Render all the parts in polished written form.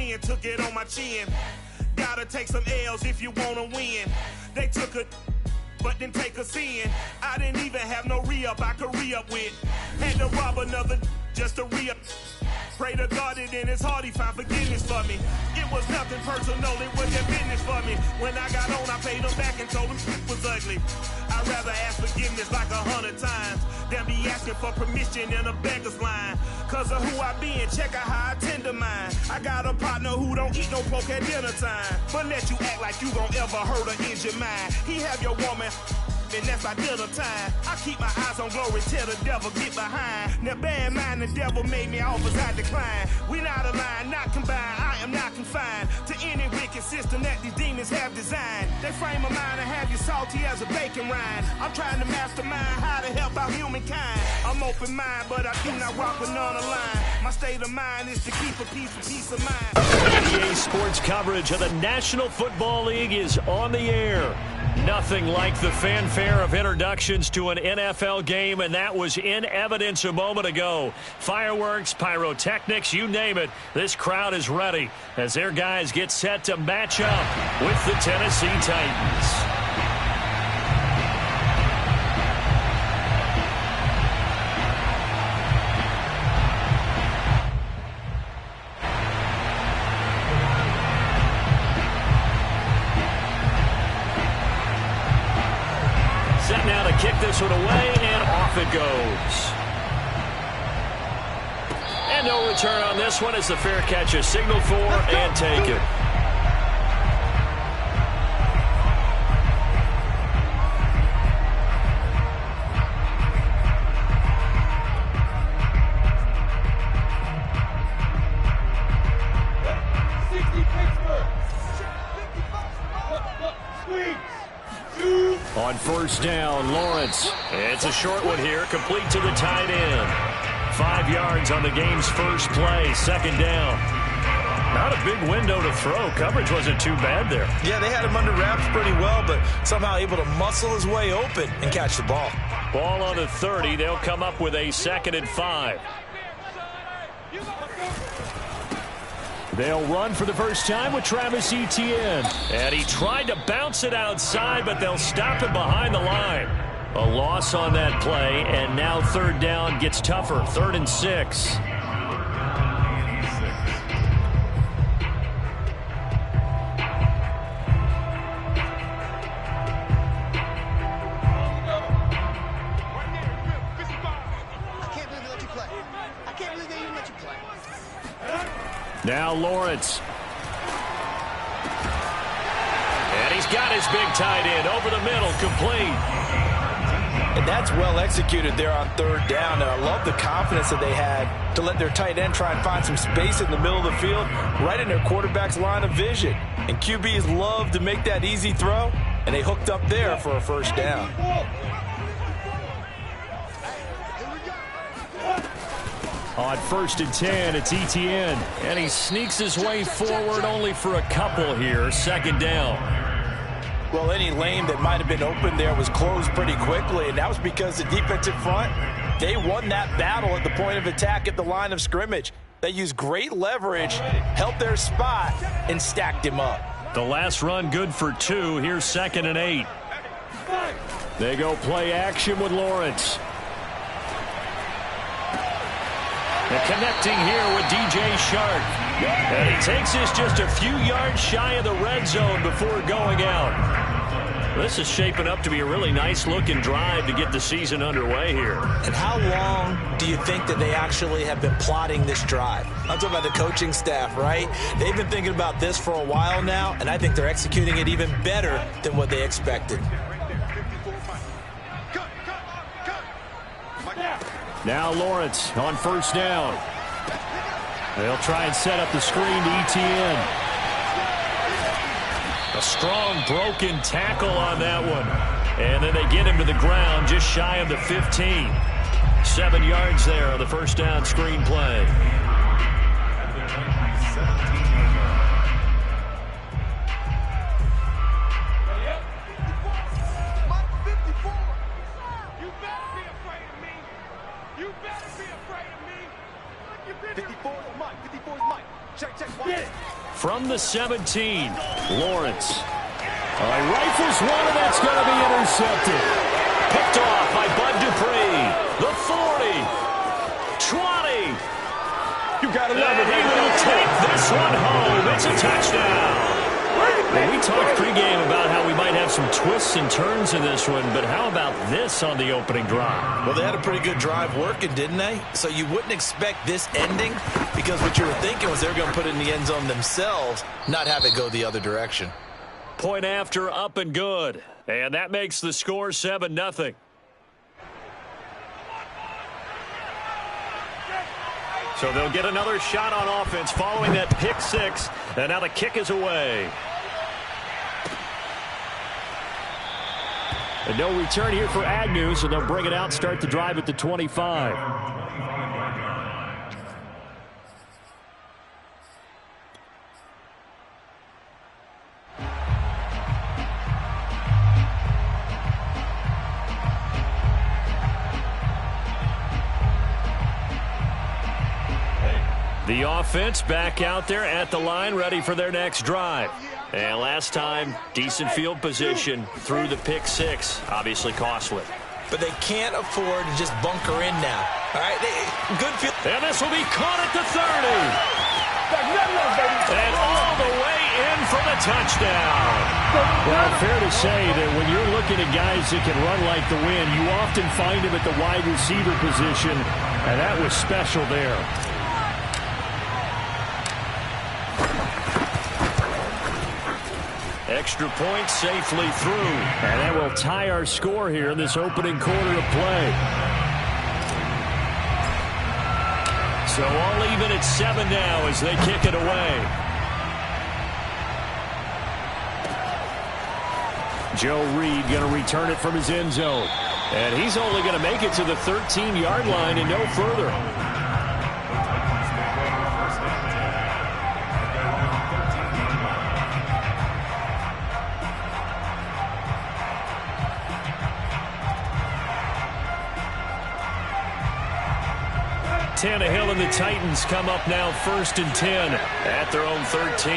then took it on my chin. Gotta take some L's if you wanna win. They took a but didn't take us in. I didn't even have no re-up I could re-up with. Had to rob another just to re-up. Pray to God that in his heart he found forgiveness for me. It was nothing personal, it was their business for me. When I got on, I paid them back and told them it was ugly. I'd rather ask forgiveness like 100 times than be asking for permission in a beggar's line. Cause of who I be and check out how I tend to mine. I got a partner who don't eat no pork at dinner time, but let you act like you gon' ever hurt or injure mine. He have your woman and that's by dinner time. I keep my eyes on glory till the devil get behind. Now bear in mind the devil made me offers I decline. We not aligned, not combined, I am not confined to any wicked system that these demons have designed. They frame a mind and have you salty as a bacon rind. I'm trying to mastermind how to help out humankind. I'm open mind, but I do not rock with none aligned. My state of mind is to keep a peace of mind. EA Sports coverage of the National Football League is on the air. Nothing like the fanfare of introductions to an NFL game, and that was in evidence a moment ago. Fireworks, pyrotechnics, you name it. This crowd is ready as their guys get set to match up with the Tennessee Titans. Now to kick this one away, and off it goes. And no return on this one as the fair catch is signaled for and taken. On first down, Lawrence. It's a short one here, complete to the tight end. 5 yards on the game's first play, second down. Not a big window to throw. Coverage wasn't too bad there. Yeah, they had him under wraps pretty well, but somehow able to muscle his way open and catch the ball. Ball on the 30. They'll come up with a 2nd and 5. They'll run for the first time with Travis Etienne. And he tried to bounce it outside, but they'll stop him behind the line. A loss on that play, and now third down gets tougher. 3rd and 6. Now Lawrence. And he's got his big tight end over the middle, complete. And that's well executed there on third down. And I love the confidence that they had to let their tight end try and find some space in the middle of the field, right in their quarterback's line of vision. And QBs love to make that easy throw, and they hooked up there for a first down. On 1st and 10, it's Etienne. And he sneaks his way forward only for a couple here. 2nd down. Well, any lane that might have been open there was closed pretty quickly, and that was because the defensive front, they won that battle at the point of attack at the line of scrimmage. They used great leverage, held their spot, and stacked him up. The last run good for 2. Here's 2nd and 8. They go play action with Lawrence. And connecting here with DJ Shark. And he takes this just a few yards shy of the red zone before going out. This is shaping up to be a really nice-looking drive to get the season underway here. And how long do you think that they actually have been plotting this drive? I'm talking about the coaching staff, right? They've been thinking about this for a while now, and I think they're executing it even better than what they expected. Now Lawrence on first down. They'll try and set up the screen to Etienne. A strong broken tackle on that one. And then they get him to the ground just shy of the 15. 7 yards there on the first down screen play. from the 17. Lawrence. Rifles one, and that's going to be intercepted. Picked off by Bud Dupree. The 40. 20. You got to love it. He will take this one home. It's a touchdown. Well, we talked pregame about how we might have some twists and turns in this one, but how about this on the opening drive? Well, they had a pretty good drive working, didn't they? So you wouldn't expect this ending because what you were thinking was they were going to put it in the end zone themselves, not have it go the other direction. Point after, up and good. And that makes the score 7-0. So they'll get another shot on offense following that pick six. And now the kick is away. And no return here for Agnew, so they'll bring it out, start the drive at the 25. The offense back out there at the line, ready for their next drive. And last time, decent field position through the pick six, obviously costly. But they can't afford to just bunker in now. All right, good field. And this will be caught at the 30. And all the way in for the touchdown. Well, fair to say that when you're looking at guys that can run like the wind, you often find them at the wide receiver position, and that was special there. Extra point safely through. And that will tie our score here in this opening quarter of play. So all even at 7 now as they kick it away. Joe Reed going to return it from his end zone. And he's only going to make it to the 13-yard line and no further. Tannehill and the Titans come up now 1st and 10 at their own 13.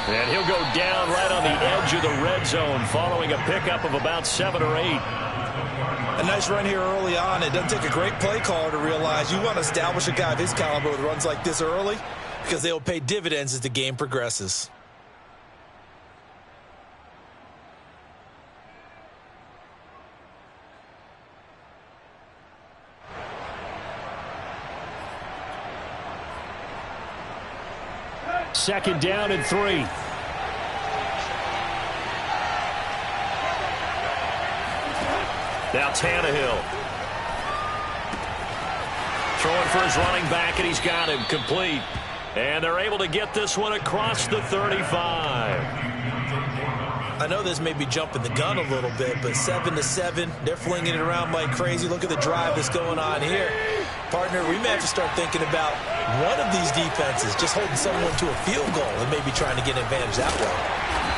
And he'll go down right on the edge of the red zone following a pickup of about 7 or 8. A nice run here early on. It doesn't take a great play caller to realize you want to establish a guy of his caliber with runs like this early because they will pay dividends as the game progresses. Second down and 3. Now Tannehill. Throwing for his running back, and he's got him complete. And they're able to get this one across the 35. I know this may be jumping the gun a little bit, but 7-7, they're flinging it around like crazy. Look at the drive that's going on here. Partner, we may have to start thinking about one of these defenses just holding someone to a field goal and maybe trying to get an advantage that way.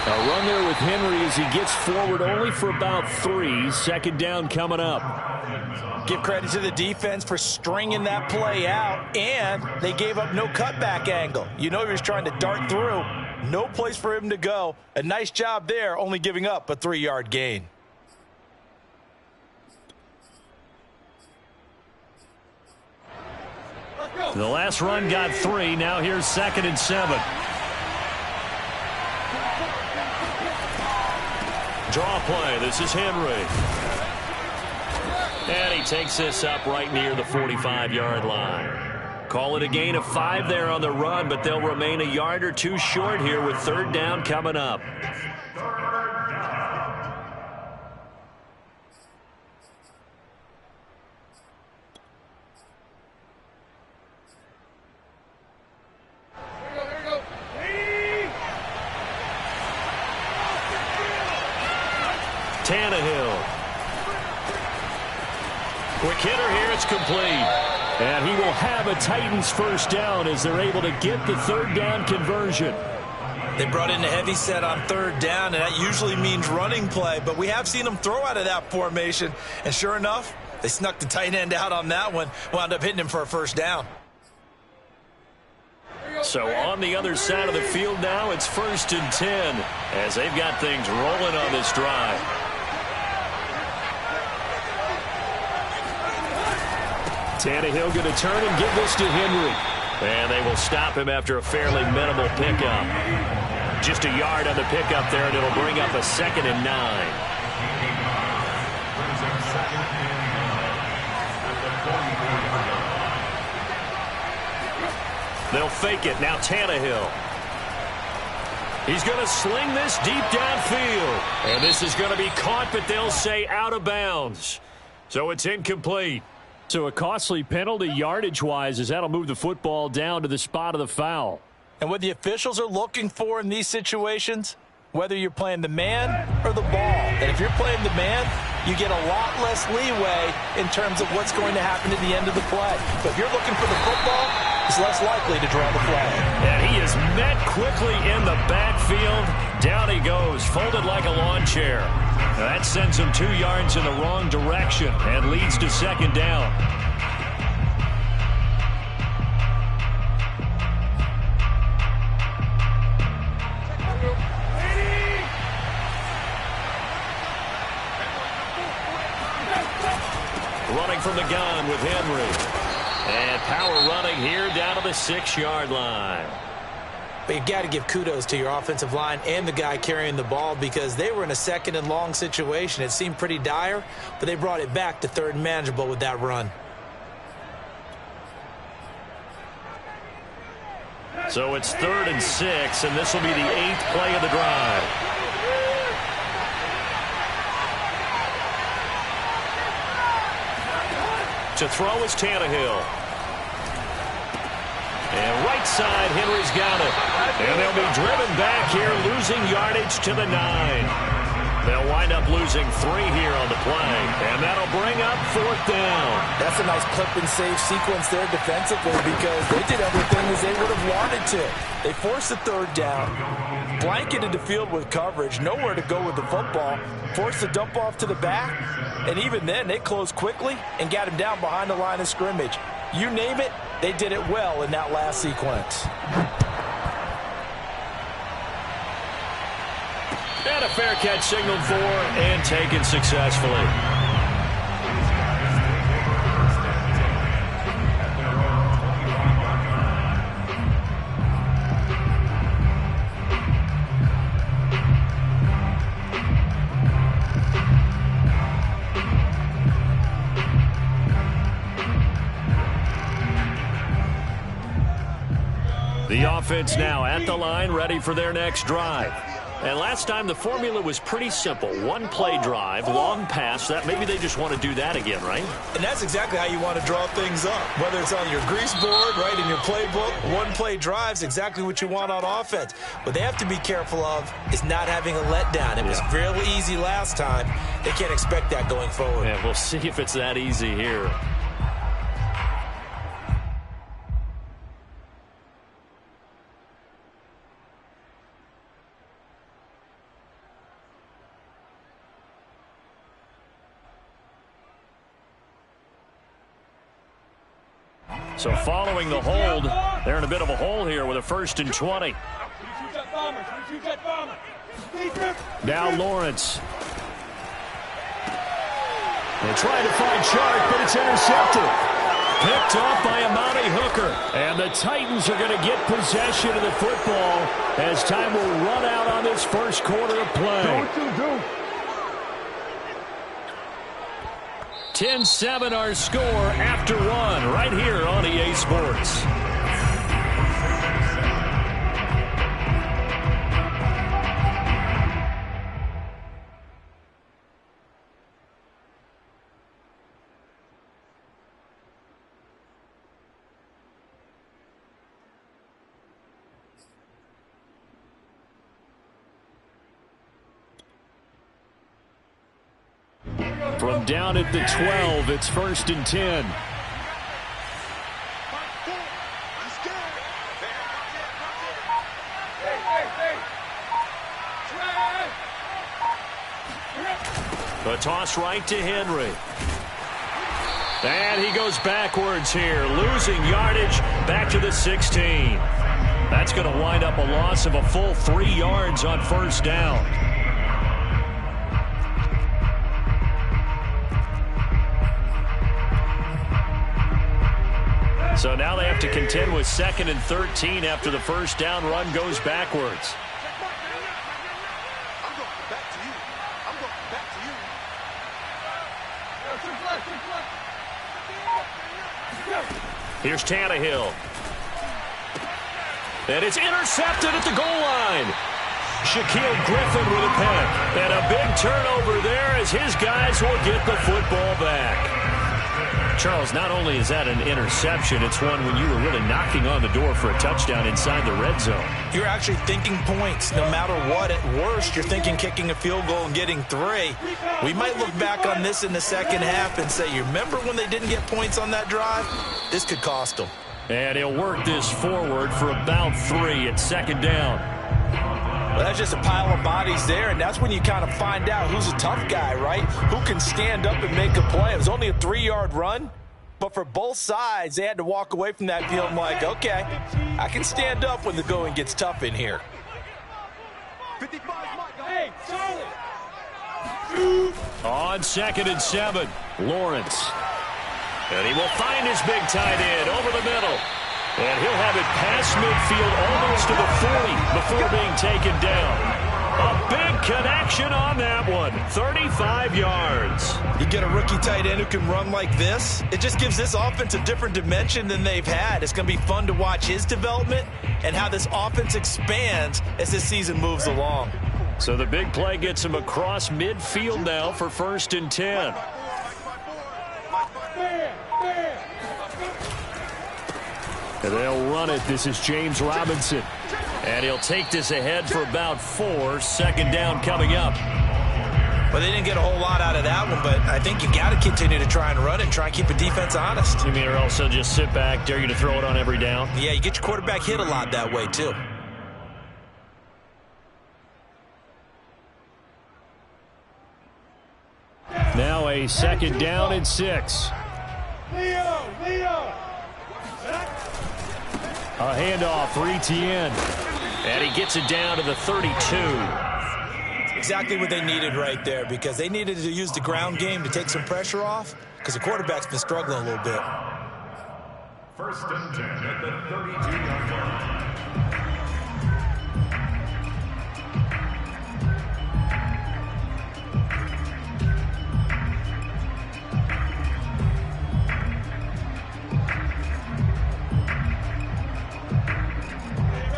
A run there with Henry as he gets forward only for about 3. Second down coming up. Give credit to the defense for stringing that play out, and they gave up no cutback angle. You know he was trying to dart through. No place for him to go. A nice job there, only giving up a 3-yard gain. The last run got 3. Now here's 2nd and 7. Draw play. This is Henry. And he takes this up right near the 45-yard line. Call it a gain of 5 there on the run, but they'll remain a yard or 2 short here with 3rd down coming up. Tannehill. Quick hitter here, it's complete. And he will have a Titans first down as they're able to get the 3rd down conversion. They brought in a heavy set on 3rd down, and that usually means running play, but we have seen them throw out of that formation, and sure enough, They snuck the tight end out on that one, wound up hitting him for a first down. So on the other side of the field now, it's 1st and 10 as they've got things rolling on this drive. Tannehill going to turn and give this to Henry. And they will stop him after a fairly minimal pickup. Just a yard on the pickup there, and it'll bring up a 2nd and 9. They'll fake it. Now Tannehill. He's going to sling this deep downfield. And this is going to be caught, but they'll say out of bounds. So it's incomplete. So a costly penalty yardage-wise as that'll move the football down to the spot of the foul. And what the officials are looking for in these situations, whether you're playing the man or the ball. And if you're playing the man, you get a lot less leeway in terms of what's going to happen at the end of the play. But if you're looking for the football, it's less likely to draw the flag. And he is met quickly in the backfield. Down he goes, folded like a lawn chair. Now that sends him 2 yards in the wrong direction and leads to 2nd down. Running from the gun with Henry. And power running here down to the 6-yard line. But you've got to give kudos to your offensive line and the guy carrying the ball because they were in a 2nd and long situation. It seemed pretty dire, but they brought it back to 3rd and manageable with that run. So it's 3rd and 6, and this will be the 8th play of the drive. To throw is Tannehill. And right side, Henry's got it. And they'll be driven back here, losing yardage to the 9. They'll wind up losing 3 here on the play. And that'll bring up 4th down. That's a nice clip and save sequence there defensively because they did everything as they would have wanted to. They forced the 3rd down, blanketed the field with coverage, nowhere to go with the football, forced the dump off to the back, and even then they closed quickly and got him down behind the line of scrimmage. You name it, they did it well in that last sequence. And a fair catch signaled for and taken successfully. The offense now at the line, ready for their next drive. And last time the formula was pretty simple. 1-play drive, long pass. That maybe they just want to do that again, right? And that's exactly how you want to draw things up. Whether it's on your grease board, right, in your playbook, 1-play drive's exactly what you want on offense. What they have to be careful of is not having a letdown. It was fairly easy last time. They can't expect that going forward. Yeah, we'll see if it's that easy here. So following the hold, they're in a bit of a hole here with a 1st and 20. Now Lawrence. They're trying to find Chark, but it's intercepted. Picked off by Amani Hooker. And the Titans are going to get possession of the football as time will run out on this first quarter of play. 10-7 our score after 1 right here on EA Sports. From down at the 12, it's 1st and 10. A toss right to Henry. And he goes backwards here, losing yardage back to the 16. That's going to wind up a loss of a full 3 yards on first down. So now they have to contend with 2nd and 13 after the first down run goes backwards. Here's Tannehill. And it's intercepted at the goal line. Shaquille Griffin with a pick. And a big turnover there as his guys will get the football back. Charles, not only is that an interception, it's one when you were really knocking on the door for a touchdown inside the red zone. You're actually thinking points. No matter what, at worst, you're thinking kicking a field goal and getting 3. We might look back on this in the second half and say, you remember when they didn't get points on that drive? This could cost them. And he'll work this forward for about 3 at 2nd down. Well, that's just a pile of bodies there, and that's when you kind of find out who's a tough guy, right? Who can stand up and make a play. It was only a 3-yard run, but for both sides, they had to walk away from that feeling like, okay, I can stand up when the going gets tough in here. On 2nd and 7, Lawrence. And he will find his big tight end over the middle. And he'll have it past midfield almost to the 40 before being taken down. A big connection on that one. 35 yards. You get a rookie tight end who can run like this, it just gives this offense a different dimension than they've had. It's going to be fun to watch his development and how this offense expands as this season moves along. So the big play gets him across midfield now for 1st and 10. And they'll run it. This is James Robinson. And he'll take this ahead for about 4. 2nd down coming up. Well, they didn't get a whole lot out of that one, but I think you got to continue to try and run it and try and keep the defense honest. You mean or also just sit back, dare you to throw it on every down? Yeah, you get your quarterback hit a lot that way, too. Now a 2nd down and 6. A handoff for Etienne. And he gets it down to the 32. Exactly what they needed right there, because they needed to use the ground game to take some pressure off, because the quarterback's been struggling a little bit. 1st and 10 at the 32-yard line.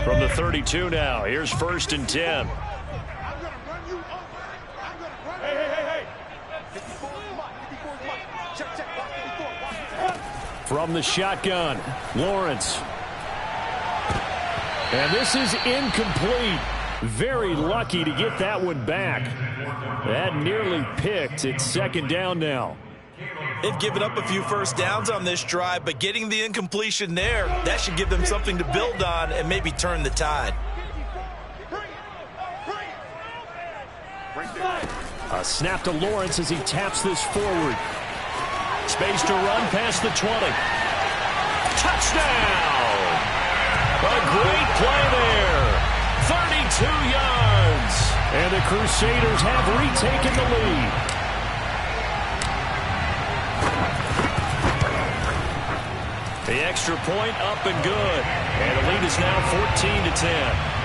From the 32 now, here's 1st and 10. From the shotgun, Lawrence. And this is incomplete. Very lucky to get that one back. That nearly picked. It's 2nd down now. They've given up a few first downs on this drive, but getting the incompletion there, that should give them something to build on and maybe turn the tide. A snap to Lawrence as he taps this forward. Space to run past the 20. Touchdown! A great play there. 32 yards. And the Crusaders have retaken the lead. The extra point up and good. And the lead is now 14-10.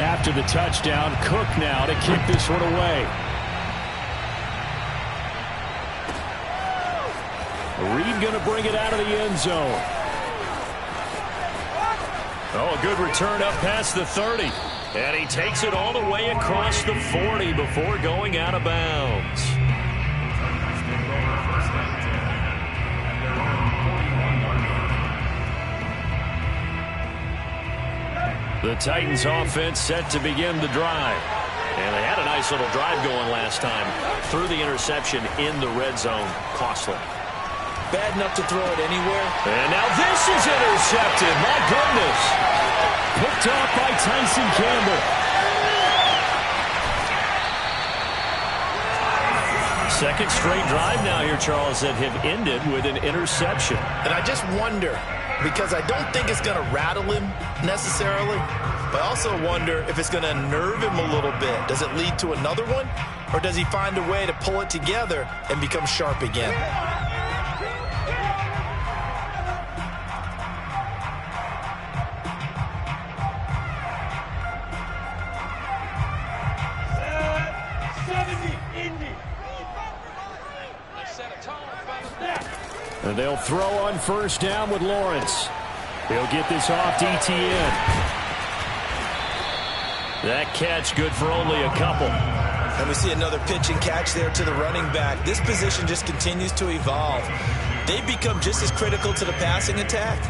After the touchdown, Cook now to kick this one away. Reed going to bring it out of the end zone. Oh, a good return up past the 30. And he takes it all the way across the 40 before going out of bounds. The Titans offense set to begin the drive. And they had a nice little drive going last time. Threw the interception in the red zone. Costly. Bad enough to throw it anywhere. And now this is intercepted. My goodness. Picked off by Tyson Campbell. Second straight drive now here, Charles, that have ended with an interception. And I just wonder, because I don't think it's going to rattle him necessarily, but I also wonder if it's going to nerve him a little bit. Does it lead to another one, or does he find a way to pull it together and become sharp again? And they'll throw on first down with Lawrence. He'll get this off DTN. That catch good for only a couple. And we see another pitch and catch there to the running back. This position just continues to evolve. They become just as critical to the passing attack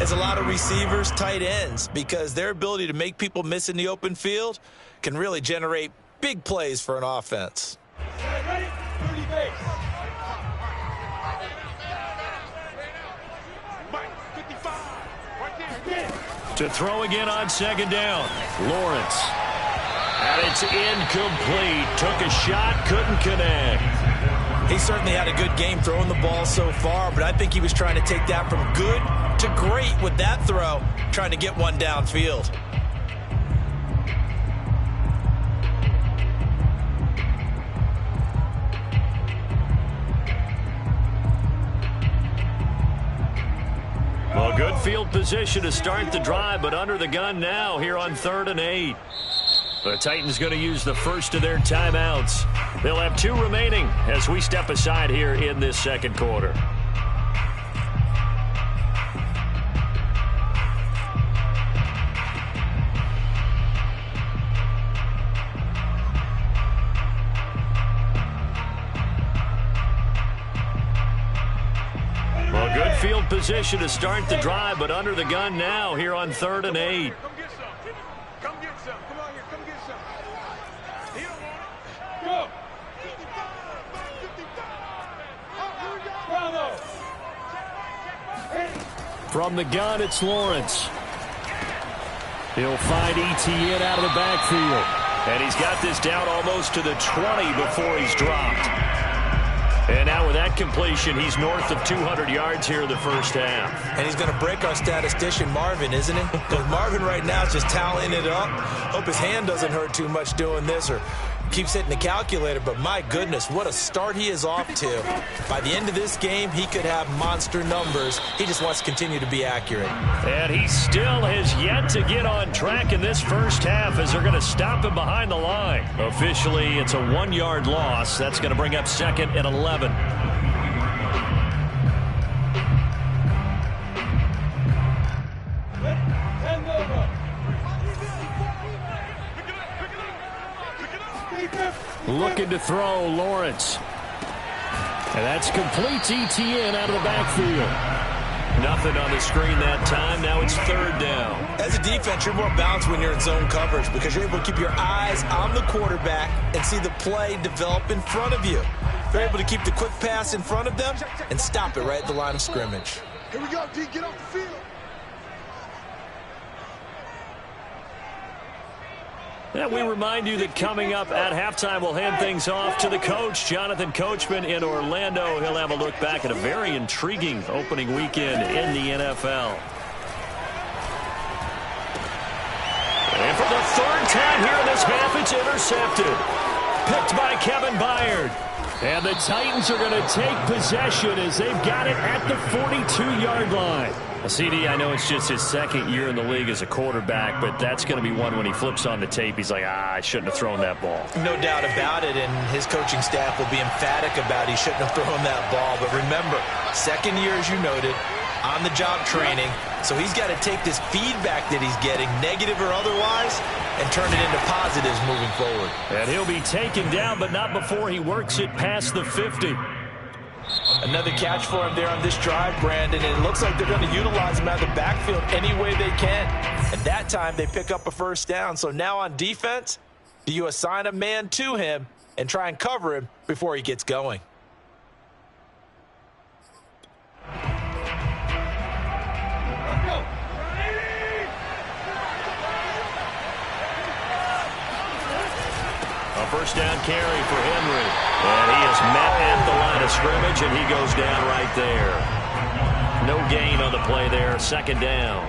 as a lot of receivers, tight ends, because their ability to make people miss in the open field can really generate big plays for an offense. Ready? 30 base. To throw again on second down. Lawrence. And it's incomplete. Took a shot, couldn't connect. He certainly had a good game throwing the ball so far, but I think he was trying to take that from good to great with that throw, trying to get one downfield. Well, good field position to start the drive, but under the gun now here on 3rd and 8. The Titans going to use the first of their timeouts. They'll have 2 remaining as we step aside here in this second quarter. Well, good field position to start the drive, but under the gun now here on 3rd and 8. Come get some. Come get some. Come on here. Come get some. He don't want it. Go. Bravo. From the gun, it's Lawrence. He'll find Etienne out of the backfield. And he's got this down almost to the 20 before he's dropped. And now with that completion, he's north of 200 yards here in the first half. And he's going to break our statistician, Marvin, isn't he? Because Marvin right now is just tallying it up. Hope his hand doesn't hurt too much doing this or keeps hitting the calculator. But my goodness, what a start he is off to. By the end of this game, he could have monster numbers. He just wants to continue to be accurate. And he still has yet to get on track in this first half as they're going to stop him behind the line. Officially, it's a 1-yard loss. That's going to bring up 2nd and 11. Looking to throw, Lawrence. And that's complete. Etienne out of the backfield. Nothing on the screen that time. Now it's 3rd down. As a defense, you're more balanced when you're in zone coverage because you're able to keep your eyes on the quarterback and see the play develop in front of you. You're able to keep the quick pass in front of them and stop it right at the line of scrimmage. Here we go, D. Get off the field. And we remind you that coming up at halftime, we'll hand things off to the coach, Jonathan Coachman in Orlando. He'll have a look back at a very intriguing opening weekend in the NFL. And for the 3rd time here in this half, it's intercepted. Picked by Kevin Byard. And the Titans are going to take possession as they've got it at the 42-yard line. CD, I know it's just his 2nd year in the league as a quarterback, but that's going to be one when he flips on the tape. He's like, I shouldn't have thrown that ball. No doubt about it, and his coaching staff will be emphatic about he shouldn't have thrown that ball. But remember, 2nd year, as you noted, on-the-job training. So he's got to take this feedback that he's getting, negative or otherwise, and turn it into positives moving forward. And he'll be taken down, but not before he works it past the 50. Another catch for him there on this drive, Brandon, and it looks like they're going to utilize him out of the backfield any way they can. And that time, they pick up a first down. So now on defense, do you assign a man to him and try and cover him before he gets going? first down carry for Henry. And he is met at the line of scrimmage, and he goes down right there. No gain on the play there, second down.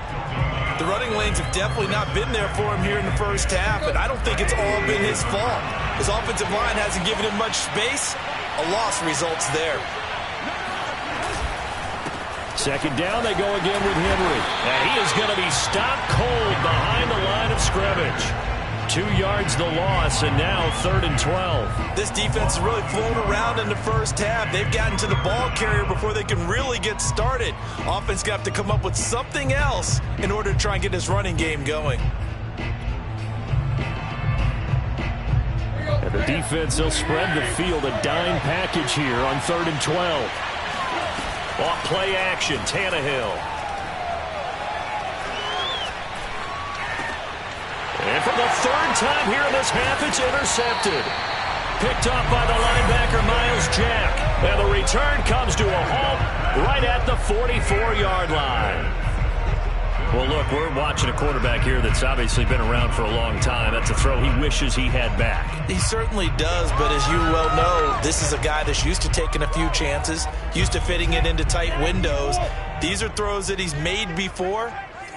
The running lanes have definitely not been there for him here in the first half, and I don't think it's all been his fault. His offensive line hasn't given him much space. A loss results there. Second down, they go again with Henry. And he is going to be stopped cold behind the line of scrimmage. 2 yards the loss, and now 3rd and 12. This defense has really flown around in the first half. They've gotten to the ball carrier before they can really get started. Offense got to come up with something else in order to try and get this running game going. And the defense, they'll spread the field, a dime package here on 3rd and 12. Off play action, Tannehill. And for the 3rd time here in this half, it's intercepted. Picked off by the linebacker, Miles Jack. And the return comes to a halt right at the 44-yard line. Well, look, we're watching a quarterback here that's obviously been around for a long time. That's a throw he wishes he had back. He certainly does, but as you well know, this is a guy that's used to taking a few chances, used to fitting it into tight windows. These are throws that he's made before.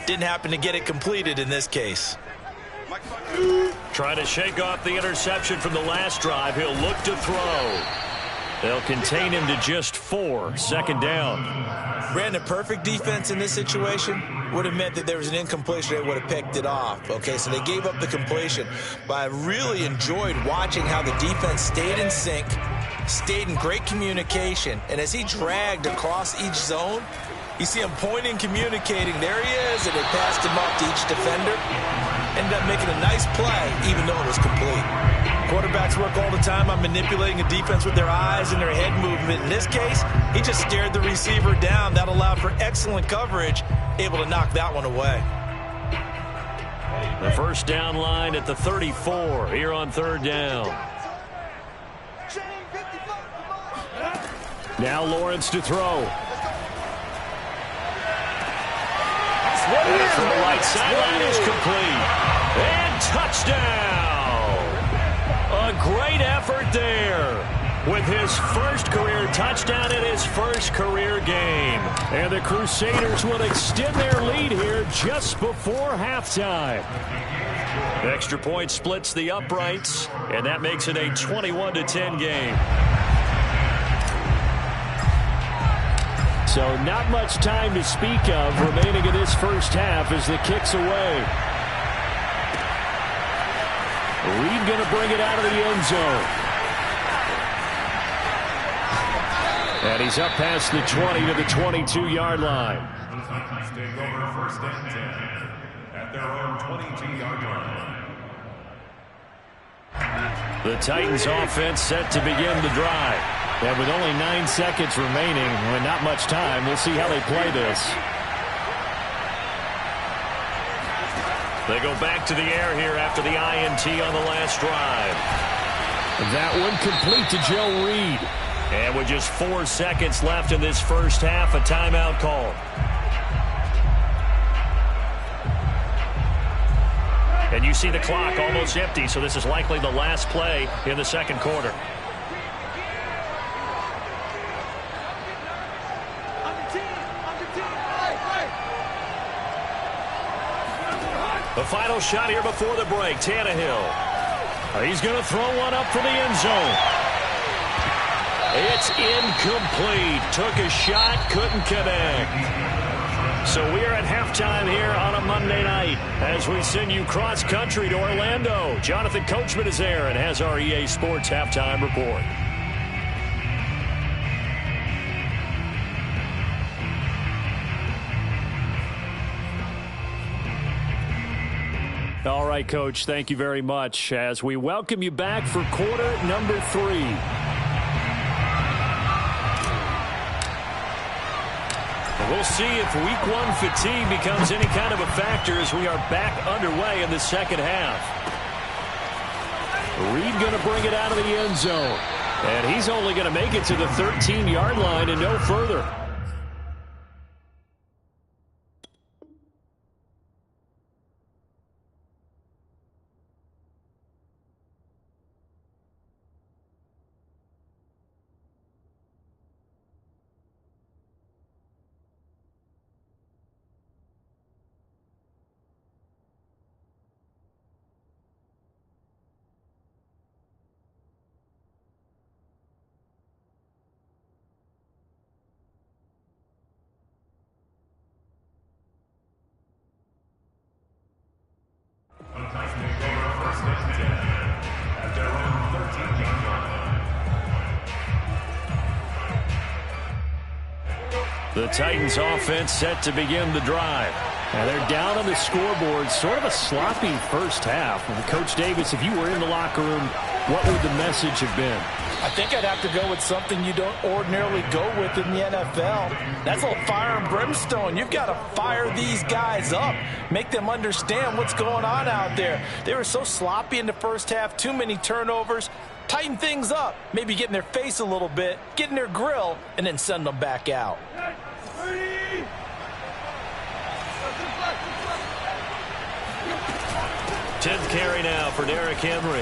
Didn't happen to get it completed in this case. Trying to shake off the interception from the last drive. He'll look to throw. They'll contain him to just 4. Second down. Brandon, perfect defense in this situation would have meant that there was an incompletion. They would have picked it off. Okay, so they gave up the completion. But I really enjoyed watching how the defense stayed in sync, stayed in great communication. And as he dragged across each zone, you see him pointing, communicating. There he is, and they passed him up to each defender. Ended up making a nice play, even though it was complete. Quarterbacks work all the time on manipulating a defense with their eyes and their head movement. In this case, he just stared the receiver down. That allowed for excellent coverage, able to knock that one away. The first down line at the 34 here on 3rd down. Now Lawrence to throw. And from the right sideline is complete. And touchdown! A great effort there with his first career touchdown in his first career game. And the Crusaders will extend their lead here just before halftime. Extra point splits the uprights, and that makes it a 21-10 game. So not much time to speak of remaining in this first half as the kick's away. Reed going to bring it out of the end zone. And he's up past the 20 to the 22-yard line. Take over 1st and 10 at their own 22-yard line. The Titans offense set to begin the drive. And with only 9 seconds remaining and not much time, we'll see how they play this. They go back to the air here after the INT on the last drive. That one complete to Joe Reed. And with just 4 seconds left in this first half, a timeout call. And you see the clock almost empty, so this is likely the last play in the second quarter. The final shot here before the break, Tannehill. He's going to throw one up for the end zone. It's incomplete. Took a shot, couldn't connect. So we are at halftime here on a Monday night as we send you cross-country to Orlando. Jonathan Coachman is there and has our EA Sports halftime report. All right, Coach, thank you very much as we welcome you back for quarter number 3. We'll see if week 1 fatigue becomes any kind of a factor as we are back underway in the second half. Reed going to bring it out of the end zone. And he's only going to make it to the 13-yard line and no further. The Titans offense set to begin the drive. And they're down on the scoreboard. Sort of a sloppy first half. And Coach Davis, if you were in the locker room, what would the message have been? I think I'd have to go with something you don't ordinarily go with in the NFL. That's a little fire and brimstone. You've got to fire these guys up. Make them understand what's going on out there. They were so sloppy in the first half. Too many turnovers. Tighten things up. Maybe get in their face a little bit. Get in their grill. And then send them back out. 10th carry now for Derrick Henry.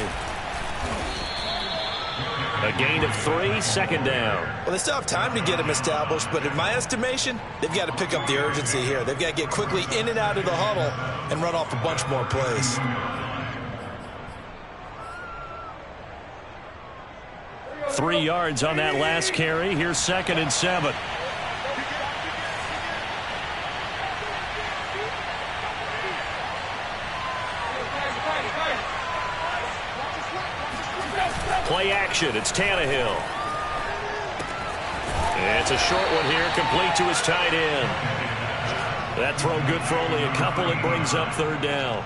A gain of 3, second down. Well, they still have time to get him established, but in my estimation, they've got to pick up the urgency here. They've got to get quickly in and out of the huddle and run off a bunch more plays. Three yards on that last carry. Here's 2nd and 7. Play action. It's Tannehill. It's a short one here, complete to his tight end. That throw good for only a couple. It brings up 3rd down.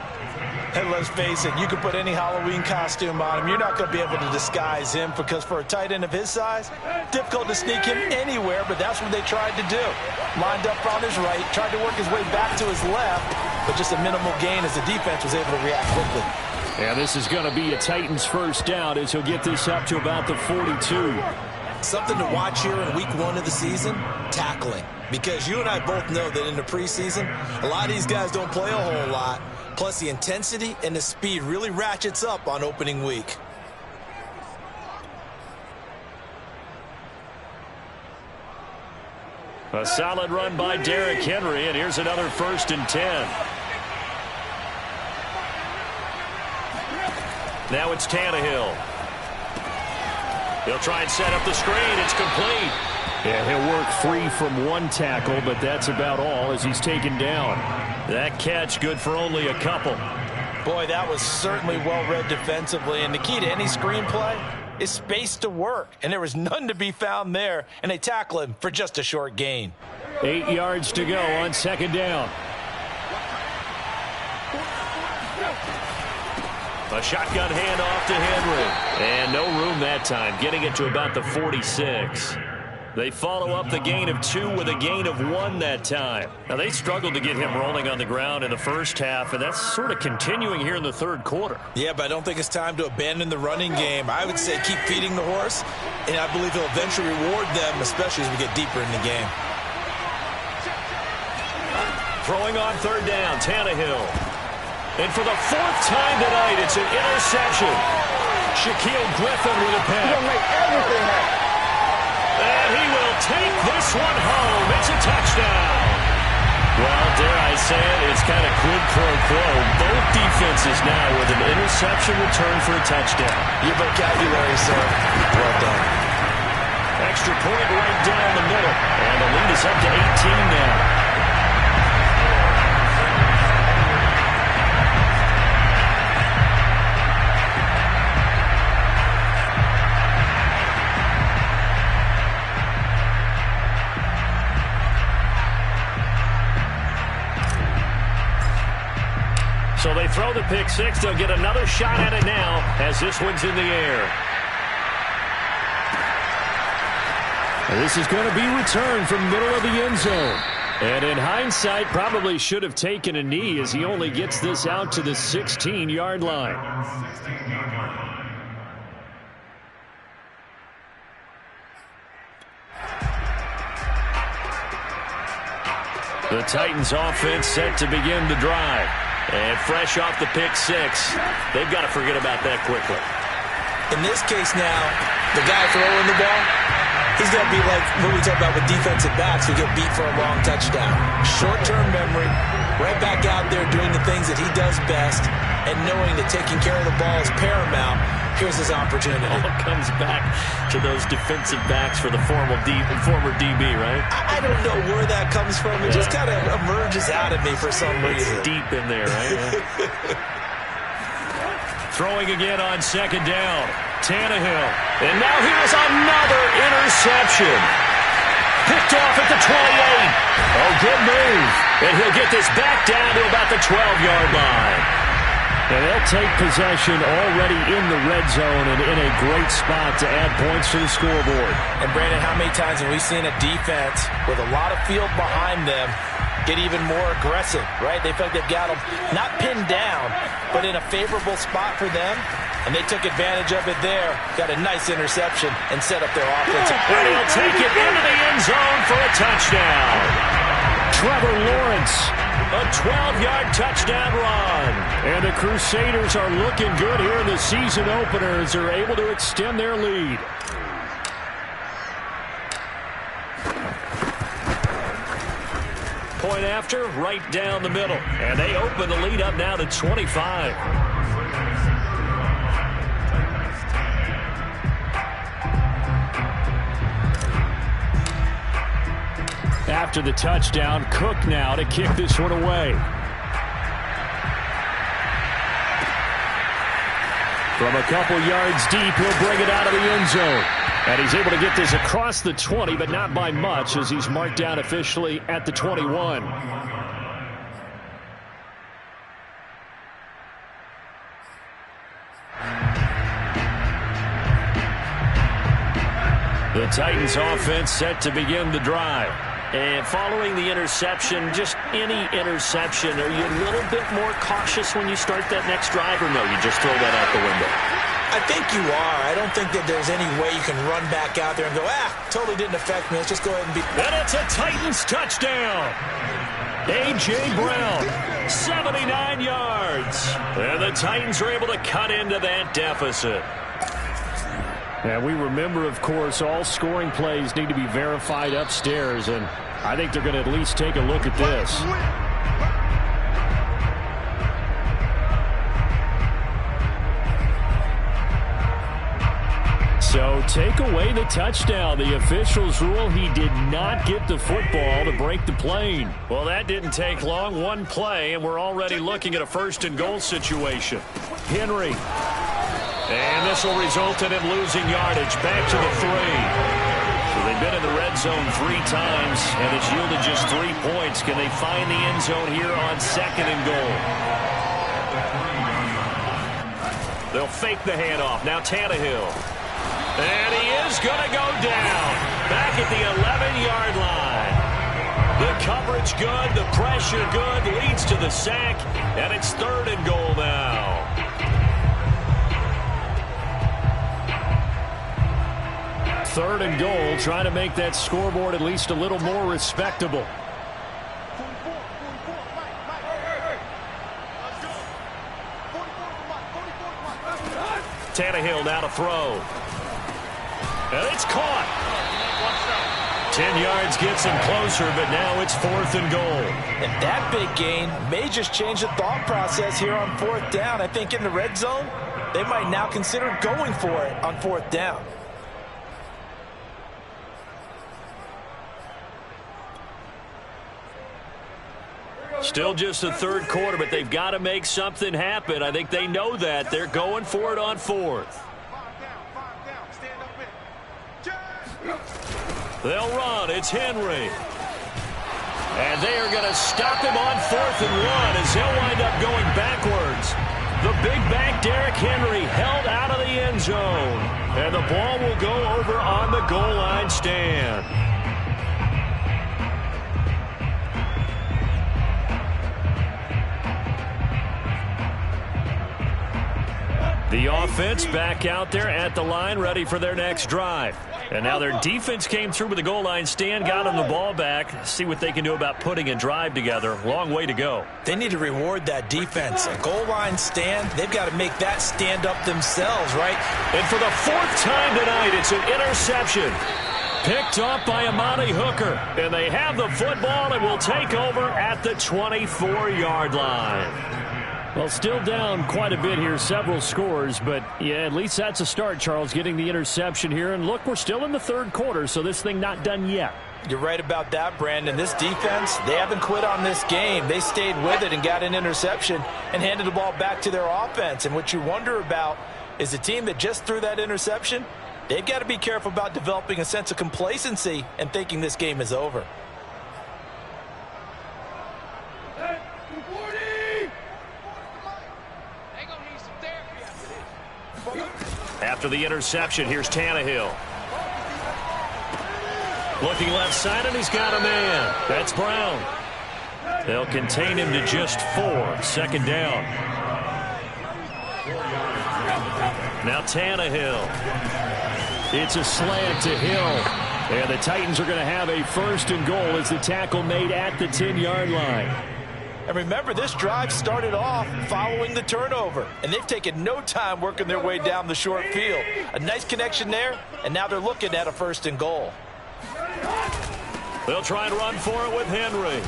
And let's face it, you can put any Halloween costume on him. You're not going to be able to disguise him because for a tight end of his size, difficult to sneak him anywhere, but that's what they tried to do. Lined up on his right, tried to work his way back to his left, but just a minimal gain as the defense was able to react quickly. Yeah, this is going to be a Titans first down as he'll get this up to about the 42. Something to watch here in week 1 of the season, tackling. Because you and I both know that in the preseason, a lot of these guys don't play a whole lot. Plus, the intensity and the speed really ratchets up on opening week. A solid run by Derrick Henry, and here's another 1st and 10. Now it's Tannehill. He'll try and set up the screen. It's complete. Yeah, he'll work free from one tackle, but that's about all as he's taken down. That catch good for only a couple. Boy, that was certainly well-read defensively, and the key to any screenplay is space to work, and there was none to be found there, and they tackle him for just a short gain. 8 yards to go on 2nd down. A shotgun handoff to Henry. And no room that time, getting it to about the 46. They follow up the gain of 2 with a gain of 1 that time. Now, they struggled to get him rolling on the ground in the first half, and that's sort of continuing here in the 3rd quarter. Yeah, but I don't think it's time to abandon the running game. I would say keep feeding the horse, and I believe he'll eventually reward them, especially as we get deeper in the game. Throwing on 3rd down, Tannehill. And for the 4th time tonight, it's an interception. Shaquille Griffin with a pass. He'll make everything happen. And he will take this one home. It's a touchdown. Well, dare I say it, it's kind of quid pro quo. Both defenses now with an interception return for a touchdown. Your vocabulary, sir. Well done. Extra point right down the middle. And the lead is up to 18 now. So they throw the pick six. They'll get another shot at it now as this one's in the air. And this is going to be returned from middle of the end zone. And in hindsight, probably should have taken a knee as he only gets this out to the 16-yard line. The Titans offense set to begin the drive. And fresh off the pick six, they've got to forget about that quickly. In this case now, the guy throwing the ball, he's got to be like what we talk about with defensive backs who get beat for a long touchdown. Short-term memory, right back out there doing the things that he does best, and knowing that taking care of the ball is paramount. Here's his opportunity. It all comes back to those defensive backs for the former DB, right? I don't know where that comes from. It just kind of emerges out of me for some reason. It's deep in there, right? Throwing again on second down. Tannehill. And now here's another interception. Picked picked off at the 28. Oh, good move. And he'll get this back down to about the 12-yard line. And they'll take possession already in the red zone and in a great spot to add points to the scoreboard. And, Brandon, how many times have we seen a defense with a lot of field behind them get even more aggressive, right? They feel like they've got them not pinned down, but in a favorable spot for them. And they took advantage of it there. Got a nice interception and set up their offense. And he'll take it into the end zone for a touchdown. Trevor Lawrence, a 12-yard touchdown run. And the Crusaders are looking good here in the season opener as they're able to extend their lead. Point after, right down the middle. And they open the lead up now to 25. After the touchdown, Cook now to kick this one away. From a couple yards deep, he'll bring it out of the end zone. And he's able to get this across the 20, but not by much as he's marked down officially at the 21. The Titans offense set to begin the drive. And following the interception, just any interception, are you a little bit more cautious when you start that next drive, or no, you just throw that out the window? I think you are. I don't think that there's any way you can run back out there and go, totally didn't affect me. Let's just go ahead and beat. And it's a Titans touchdown. A.J. Brown, 79 yards. And the Titans are able to cut into that deficit. And we remember, of course, all scoring plays need to be verified upstairs, and I think they're going to at least take a look at this. So take away the touchdown. The officials rule he did not get the football to break the plane. Well, that didn't take long. One play, and we're already looking at a first-and-goal situation. Henry. And this will result in him losing yardage back to the 3. So they've been in the red zone 3 times, and it's yielded just 3 points. Can they find the end zone here on 2nd and goal? They'll fake the handoff. Now Tannehill. And he is going to go down. Back at the 11-yard line. The coverage good, the pressure good, leads to the sack, and it's 3rd and goal now. 3rd and goal, trying to make that scoreboard at least a little more respectable. Tannehill now to throw. And it's caught. 10 yards gets him closer, but now it's 4th and goal. And that big gain may just change the thought process here on 4th down. I think in the red zone, they might now consider going for it on 4th down. Still just the 3rd quarter, but they've got to make something happen. I think they know that. They're going for it on 4th. They'll run. It's Henry. And they are going to stop him on 4th and 1 as he'll wind up going backwards. The big back Derrick Henry held out of the end zone. And the ball will go over on the goal line stand. The offense back out there at the line, ready for their next drive. And now their defense came through with the goal line stand, got them the ball back. See what they can do about putting a drive together. Long way to go. They need to reward that defense. A goal line stand, they've got to make that stand up themselves, right? And for the 4th time tonight, it's an interception. Picked up by Amani Hooker. And they have the football and will take over at the 24-yard line. Well, still down quite a bit here, several scores, but yeah, at least that's a start, Charles, getting the interception here. And look, we're still in the 3rd quarter, so this thing not done yet. You're right about that, Brandon. This defense, they haven't quit on this game. They stayed with it and got an interception and handed the ball back to their offense. And what you wonder about is the team that just threw that interception, They've got to be careful about developing a sense of complacency and thinking this game is over. After the interception, here's Tannehill. Looking left side, and he's got a man. That's Brown. They'll contain him to just 4. 2nd down. Now Tannehill. It's a slant to Hill. And the Titans are going to have a 1st and goal as the tackle made at the 10-yard line. And remember, this drive started off following the turnover. And they've taken no time working their way down the short field. A nice connection there, and now they're looking at a 1st and goal. They'll try and run for it with Henry.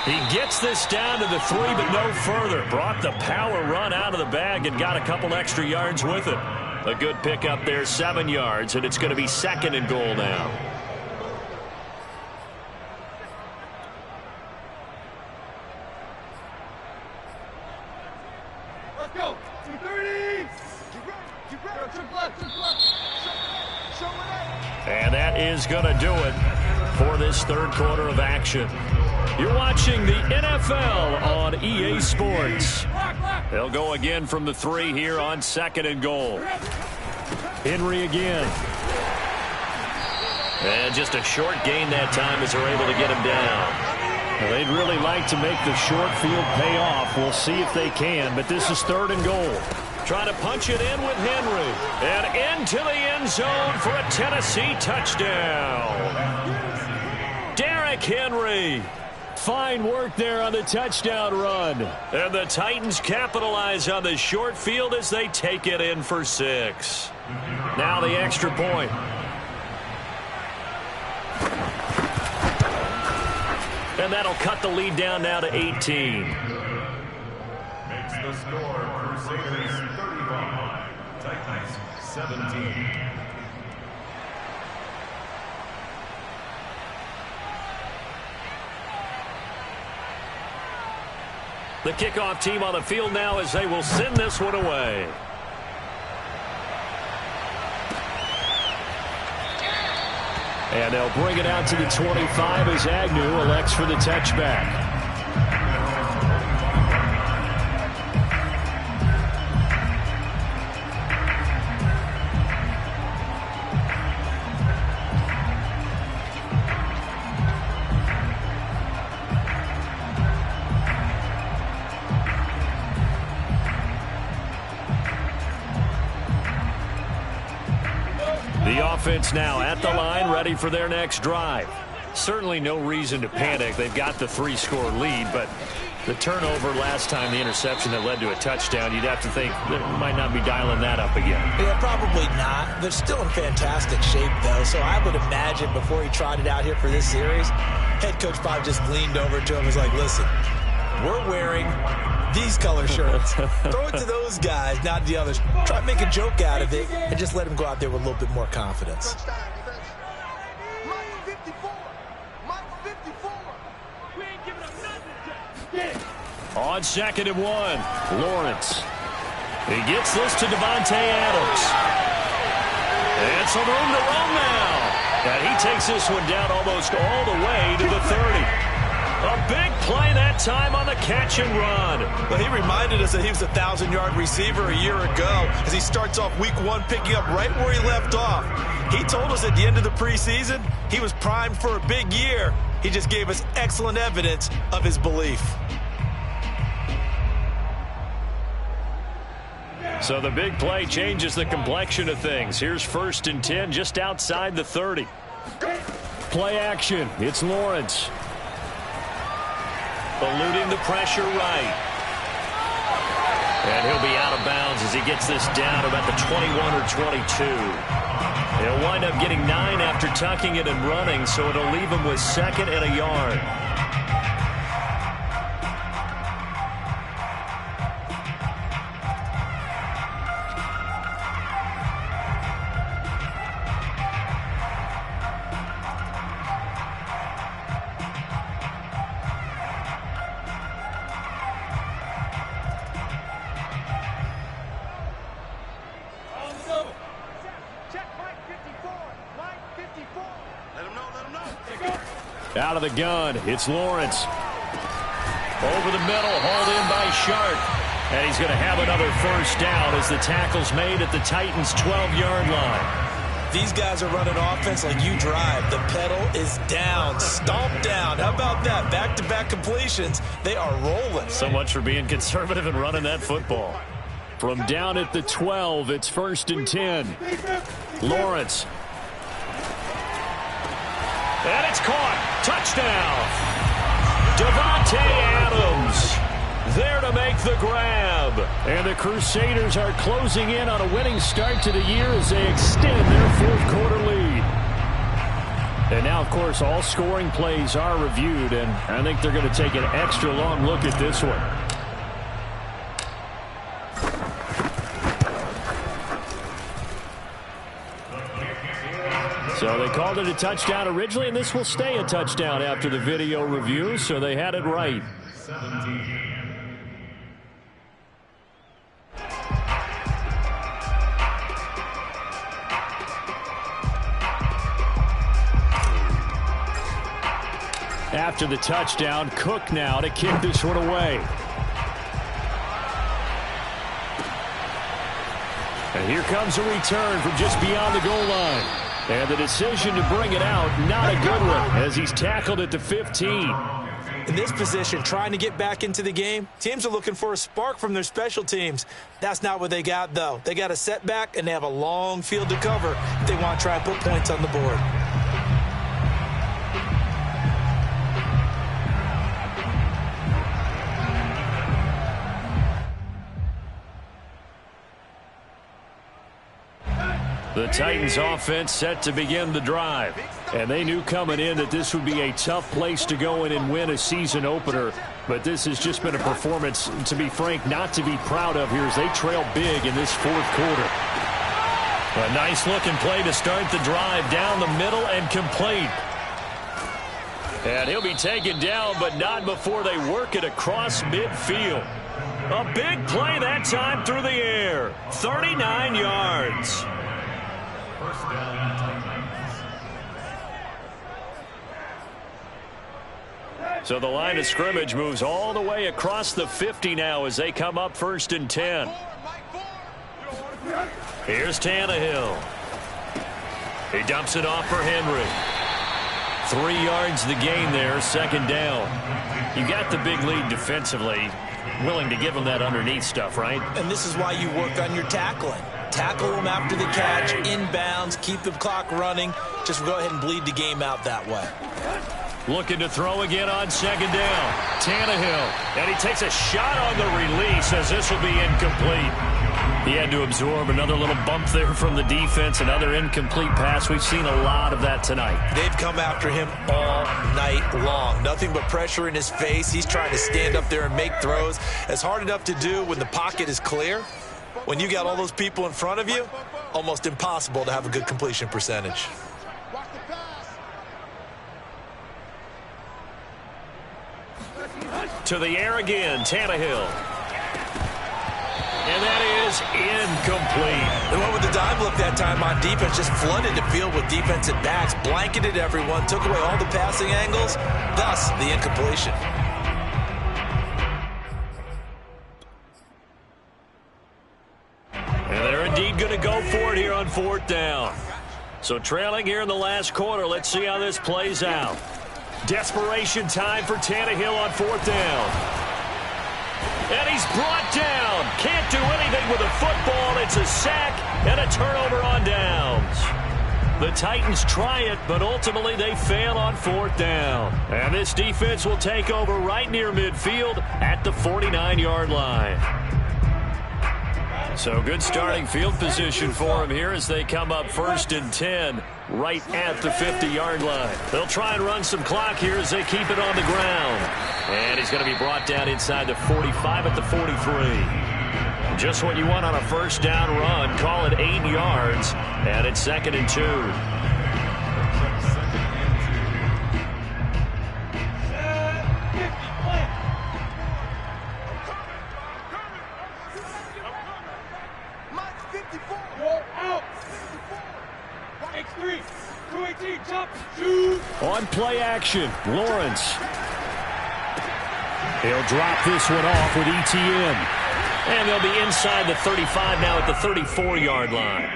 He gets this down to the 3, but no further. Brought the power run out of the bag and got a couple extra yards with it. A good pickup there, 7 yards, and it's going to be 2nd and goal now. Let's go. 230. And that is going to do it for this 3rd quarter of action. You're watching the NFL on EA Sports. They'll go again from the 3 here on 2nd and goal. Henry again. And just a short gain that time as they're able to get him down. Well, they'd really like to make the short field pay off. We'll see if they can, but this is 3rd and goal. Trying to punch it in with Henry. And into the end zone for a Tennessee touchdown. Derrick Henry. Fine work there on the touchdown run. And the Titans capitalize on the short field as they take it in for 6. Now the extra point. And that'll cut the lead down now to 18. Makes the score Crusaders 35, Titans 17. The kickoff team on the field now as they will send this one away. And they'll bring it out to the 25 as Agnew elects for the touchback. The offense now at the line, ready for their next drive. Certainly no reason to panic. They've got the 3-score lead, but the turnover last time, the interception that led to a touchdown, you'd have to think they might not be dialing that up again. Yeah, probably not. They're still in fantastic shape, though, so I would imagine before he trotted out here for this series, head coach probably just leaned over to him and was like, listen, we're wearing these color shirts. Throw it to those guys, not the others. Try to make a joke out of it and just let them go out there with a little bit more confidence. On 2nd and 1, Lawrence. He gets this to Devontae Adams. And some room to run now. And he takes this one down almost all the way to the 30. A big play that time on the catch and run. Well, he reminded us that he was a 1,000-yard receiver a year ago as he starts off week 1 picking up right where he left off. He told us at the end of the preseason he was primed for a big year. He just gave us excellent evidence of his belief. So the big play changes the complexion of things. Here's 1st and 10 just outside the 30. Play action. It's Lawrence. Eluding the pressure right. And he'll be out of bounds as he gets this down about the 21 or 22. He'll wind up getting 9 after tucking it and running, so it'll leave him with 2nd and a yard. Out of the gun, it's Lawrence. Over the middle, hauled in by Sharp. And he's going to have another first down as the tackle's made at the Titans' 12-yard line. These guys are running offense like you drive. The pedal is down, stomp down. How about that? Back-to-back completions. They are rolling. So much for being conservative and running that football. From down at the 12, it's 1st and 10. Lawrence. And it's caught. Touchdown. Davante Adams there to make the grab. And the Crusaders are closing in on a winning start to the year as they extend their 4th quarter lead. And now, of course, all scoring plays are reviewed, and I think they're going to take an extra long look at this one. So they called it a touchdown originally, and this will stay a touchdown after the video review, so they had it right. 17. After the touchdown, Cook now to kick this one away. And here comes a return from just beyond the goal line. And the decision to bring it out, not a good one, as he's tackled at the 15. In this position, trying to get back into the game, teams are looking for a spark from their special teams. That's not what they got, though. They got a setback, and they have a long field to cover if they want to try and put points on the board. The Titans offense set to begin the drive. And they knew coming in that this would be a tough place to go in and win a season opener. But this has just been a performance, to be frank, not to be proud of here as they trail big in this 4th quarter. A nice-looking play to start the drive down the middle and complete. And he'll be taken down, but not before they work it across midfield. A big play that time through the air. 39 yards. First down, Titans. So the line of scrimmage moves all the way across the 50 now as they come up 1st and 10. Here's Tannehill. He dumps it off for Henry. 3 yards the gain there, 2nd down. You got the big lead defensively. Willing to give them that underneath stuff, right? And this is why you work on your tackling. Tackle them after the catch, inbounds, keep the clock running. Just go ahead and bleed the game out that way. Looking to throw again on 2nd down. Tannehill. And he takes a shot on the release as this will be incomplete. He had to absorb another little bump there from the defense, another incomplete pass. We've seen a lot of that tonight. They've come after him all night long. Nothing but pressure in his face. He's trying to stand up there and make throws. It's hard enough to do when the pocket is clear. When you got all those people in front of you, almost impossible to have a good completion percentage. To the air again, Tannehill. And that is incomplete. They went with the dime look that time on defense, just flooded the field with defensive backs, blanketed everyone, took away all the passing angles, thus the incompletion. And they're indeed going to go for it here on 4th down. So trailing here in the last quarter, let's see how this plays out. Desperation time for Tannehill on 4th down. And he's brought down. Can't do anything with a football. It's a sack and a turnover on downs. The Titans try it, but ultimately they fail on 4th down. And this defense will take over right near midfield at the 49-yard line. So good starting field position for him here as they come up 1st and 10 right at the 50-yard line. They'll try and run some clock here as they keep it on the ground. And he's going to be brought down inside the 45 at the 43. Just what you want on a 1st down run. Call it 8 yards. And it's 2nd and 2. On play action, Lawrence. He'll drop this one off with ETN. And they'll be inside the 35 now at the 34-yard line.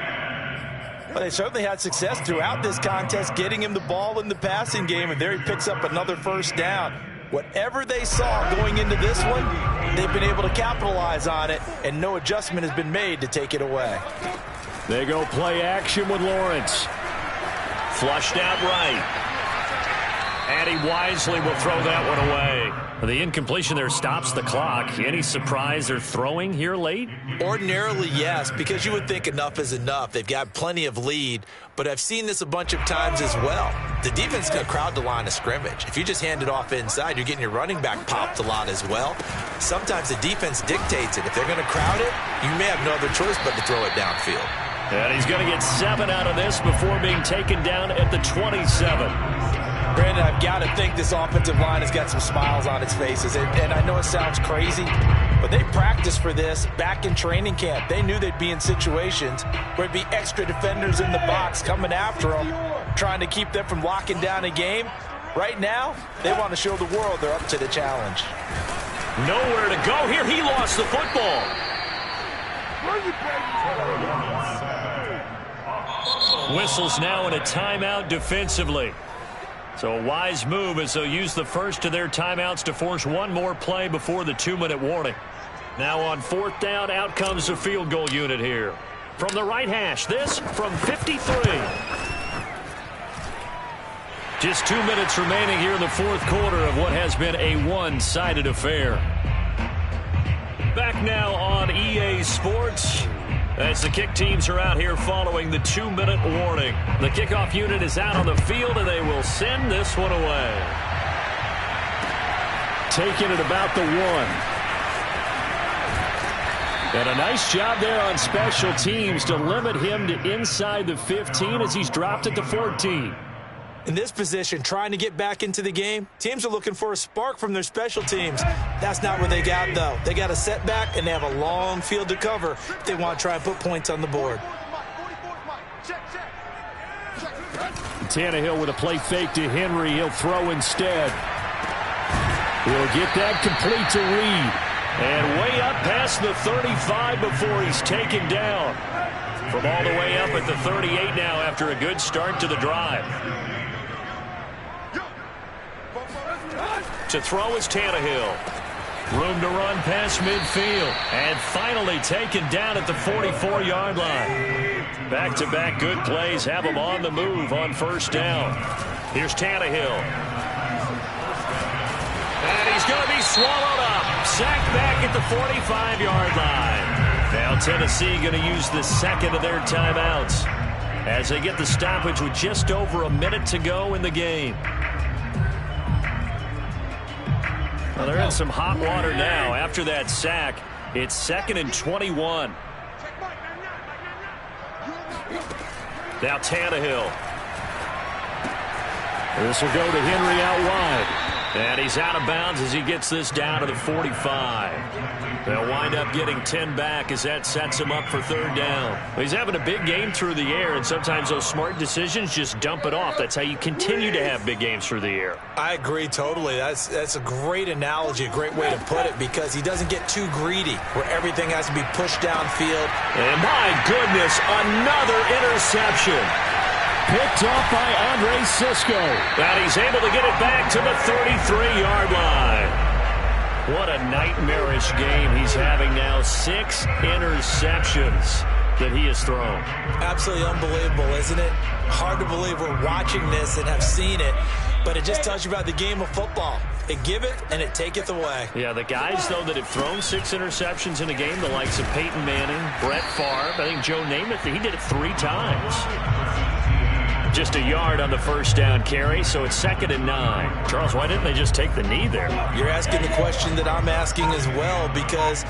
Well, they certainly had success throughout this contest getting him the ball in the passing game, and there he picks up another first down. Whatever they saw going into this one, they've been able to capitalize on it, and no adjustment has been made to take it away. They go play action with Lawrence. Flushed out right. And he wisely will throw that one away. The incompletion there stops the clock. Any surprise they're throwing here late? Ordinarily, yes, because you would think enough is enough. They've got plenty of lead, but I've seen this a bunch of times as well. The defense is going to crowd the line of scrimmage. If you just hand it off inside, you're getting your running back popped a lot as well. Sometimes the defense dictates it. If they're going to crowd it, you may have no other choice but to throw it downfield. And he's going to get 7 out of this before being taken down at the 27. Brandon, I've got to think this offensive line has got some smiles on its faces. And I know it sounds crazy, but they practiced for this back in training camp. They knew they'd be in situations where it'd be extra defenders in the box coming after them, trying to keep them from locking down a game. Right now, they want to show the world they're up to the challenge. Nowhere to go here. He lost the football. Whistles now in a timeout defensively. So a wise move as they'll use the first of their timeouts to force one more play before the 2-minute warning. Now on 4th down, out comes the field goal unit here. From the right hash, this from 53. Just 2 minutes remaining here in the 4th quarter of what has been a one-sided affair. Back now on EA Sports as the kick teams are out here following the 2-minute warning. The kickoff unit is out on the field, and they will send this one away. Taking it about the 1. And a nice job there on special teams to limit him to inside the 15 as he's dropped at the 14. In this position, trying to get back into the game, teams are looking for a spark from their special teams. That's not what they got, though. They got a setback, and they have a long field to cover if they want to try and put points on the board. Tannehill with a play fake to Henry. He'll throw instead. He'll get that complete to Reed. And way up past the 35 before he's taken down. From all the way up at the 38 now after a good start to the drive. To throw is Tannehill. Room to run past midfield. And finally taken down at the 44-yard line. Back-to-back good plays have him on the move on 1st down. Here's Tannehill. And he's going to be swallowed up. Sacked back at the 45-yard line. Now Tennessee going to use the second of their timeouts as they get the stoppage with just over a minute to go in the game. Well, they're in some hot water now. After that sack, it's 2nd and 21. Now Tannehill. This will go to Henry out wide. And he's out of bounds as he gets this down to the 45. They'll wind up getting 10 back as that sets him up for 3rd down. He's having a big game through the air, and sometimes those smart decisions just dump it off. That's how you continue to have big games through the air. I agree totally. That's a great analogy, a great way to put it, because he doesn't get too greedy where everything has to be pushed downfield. And my goodness, another interception. Picked off by Andre Sisco. And he's able to get it back to the 33-yard line. What a nightmarish game he's having now. 6 interceptions that he has thrown. Absolutely unbelievable, isn't it? Hard to believe we're watching this and have seen it, but it just tells you about the game of football. It giveth and it taketh away. Yeah, the guys, though, that have thrown 6 interceptions in a game, the likes of Peyton Manning, Brett Favre, I think Joe Namath, he did it 3 times. Just a yard on the 1st down carry, so it's 2nd and 9. Charles, why didn't they just take the knee there? You're asking the question that I'm asking as well, because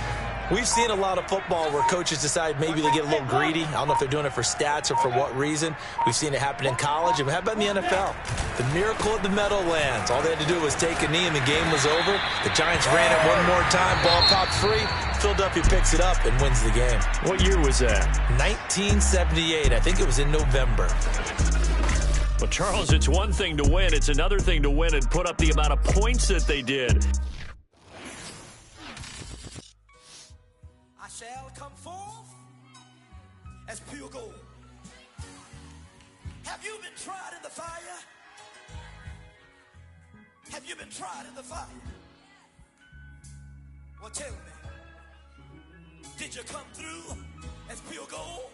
we've seen a lot of football where coaches decide maybe they get a little greedy. I don't know if they're doing it for stats or for what reason. We've seen it happen in college. And how about in the NFL? The miracle at the Meadowlands. All they had to do was take a knee and the game was over. The Giants ran it one more time. Ball popped free. Philadelphia picks it up and wins the game. What year was that? 1978. I think it was in November. Well, Charles, it's one thing to win. It's another thing to win and put up the amount of points that they did. I shall come forth as pure gold. Have you been tried in the fire? Have you been tried in the fire? Well, tell me, did you come through as pure gold?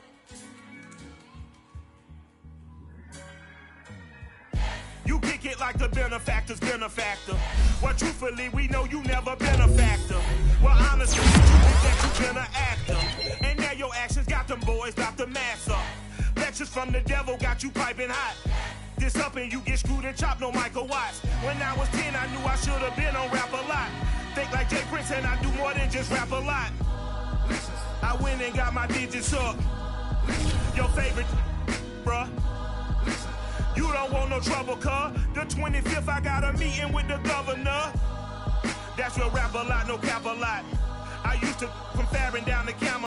You kick it like the benefactor's benefactor. Well, truthfully, we know you never been a factor. Well, honestly, you think that you been an actor. And now your actions got them boys got the mass up. Lectures from the devil got you piping hot. This up and you get screwed and chopped, no Michael Watts. When I was 10, I knew I should have been on rap a lot. Think like Jay Prince and I do more than just rap a lot. I went and got my digits up. Your favorite, bruh. You don't want no trouble, cuz. The 25th, I got a meeting with the governor. That's where rap a lot, no cap a lot. I used to from Farron down to Camel.